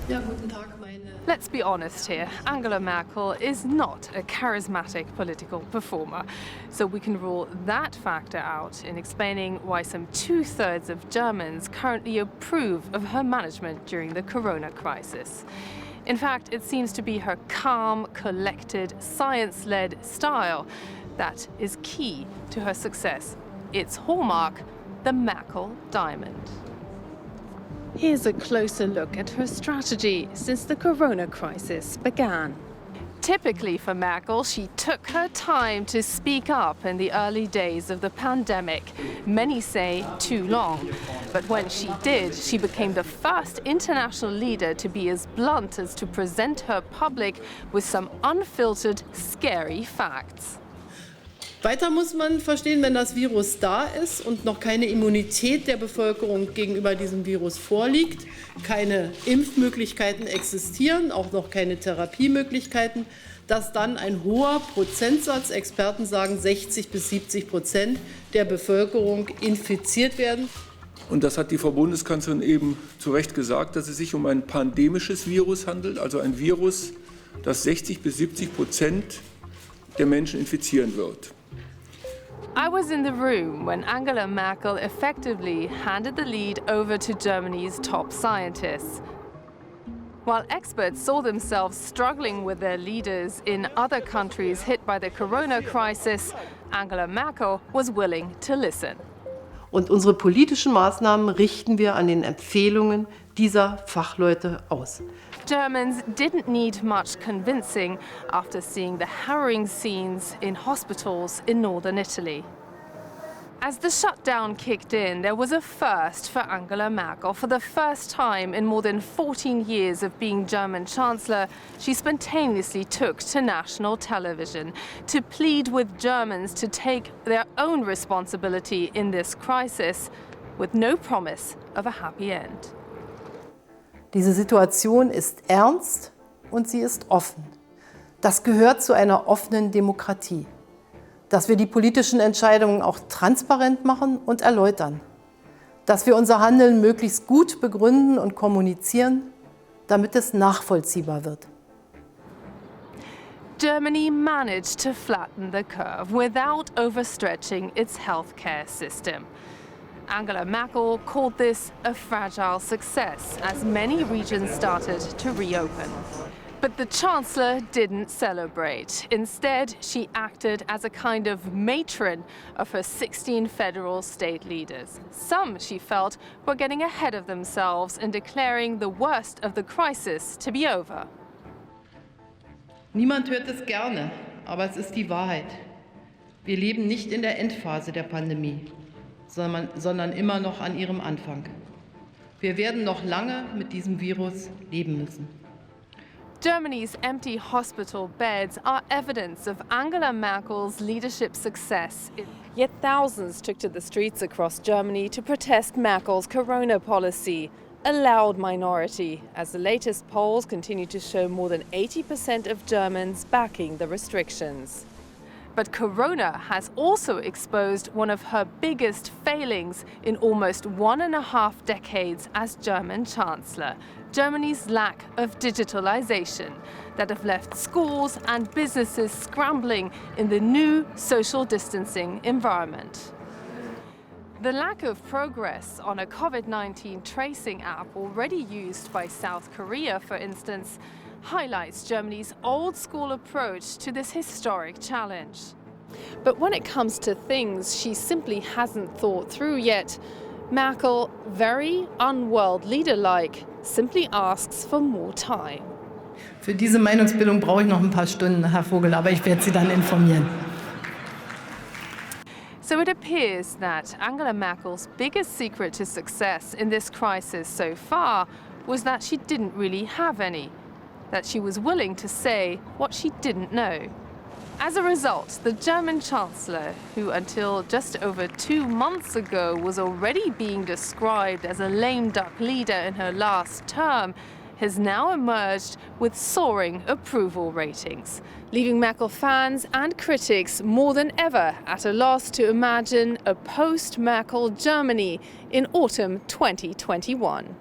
Ja, guten Tag, Let's be honest here, Angela Merkel is not a charismatic political performer. So we can rule that factor out in explaining why some 2/3 of Germans currently approve of her management during the corona crisis. In fact, it seems to be her calm, collected, science-led style that is key to her success. Its hallmark, the Merkel diamond. Here's a closer look at her strategy since the corona crisis began. Typically for Merkel, she took her time to speak up in the early days of the pandemic. Many say too long. But when she did, she became the first international leader to be as blunt as to present her public with some unfiltered, scary facts. Weiter muss man verstehen, wenn das Virus da ist und noch keine Immunität der Bevölkerung gegenüber diesem Virus vorliegt, keine Impfmöglichkeiten existieren, auch noch keine Therapiemöglichkeiten, dass dann ein hoher Prozentsatz, Experten sagen 60-70% der Bevölkerung infiziert werden. Und das hat die Frau Bundeskanzlerin eben zu Recht gesagt, dass es sich um ein pandemisches Virus handelt, also ein Virus, das 60-70% der Menschen infizieren wird. I was in the room when Angela Merkel effectively handed the lead over to Germany's top scientists. While experts saw themselves struggling with their leaders in other countries hit by the corona crisis, Angela Merkel was willing to listen. Und unsere politischen Maßnahmen richten wir an den Empfehlungen dieser Fachleute aus. Germans didn't need much convincing after seeing the harrowing scenes in hospitals in northern Italy. As the shutdown kicked in, there was a first for Angela Merkel. For the first time in more than 14 years of being German Chancellor, she spontaneously took to national television to plead with Germans to take their own responsibility in this crisis, with no promise of a happy end. Diese Situation ist ernst und sie ist offen. Das gehört zu einer offenen Demokratie. Dass wir die politischen Entscheidungen auch transparent machen und erläutern. Dass wir unser Handeln möglichst gut begründen und kommunizieren, damit es nachvollziehbar wird. Germany managed to flatten the curve without overstretching its healthcare system. Angela Merkel called this a fragile success as many regions started to reopen. But the Chancellor didn't celebrate. Instead, she acted as a kind of matron of her 16 federal state leaders. Some, she felt, were getting ahead of themselves in declaring the worst of the crisis to be over. Niemand hört es gerne, aber es ist die Wahrheit. Wir leben nicht in der Endphase der Pandemie, sondern immer noch an ihrem Anfang. Wir werden noch lange mit diesem Virus leben müssen. Germany's empty hospital beds are evidence of Angela Merkel's leadership success. Yet thousands took to the streets across Germany to protest Merkel's corona policy, a loud minority, as the latest polls continue to show more than 80% of Germans backing the restrictions. But corona has also exposed one of her biggest failings in almost 1.5 decades as German Chancellor, Germany's lack of digitalization that have left schools and businesses scrambling in the new social distancing environment. The lack of progress on a COVID-19 tracing app already used by South Korea, for instance, highlights Germany's old-school approach to this historic challenge. But when it comes to things she simply hasn't thought through yet, Merkel, very unworld leader-like, simply asks for more time. Für diese Meinungsbildung brauche ich noch ein paar Stunden, Herr Vogel, aber ich werde Sie dann informieren. So it appears that Angela Merkel's biggest secret to success in this crisis so far was that she didn't really have any, that she was willing to say what she didn't know. As a result, the German Chancellor, who until just over 2 months ago was already being described as a lame duck leader in her last term, has now emerged with soaring approval ratings, leaving Merkel fans and critics more than ever at a loss to imagine a post-Merkel Germany in autumn 2021.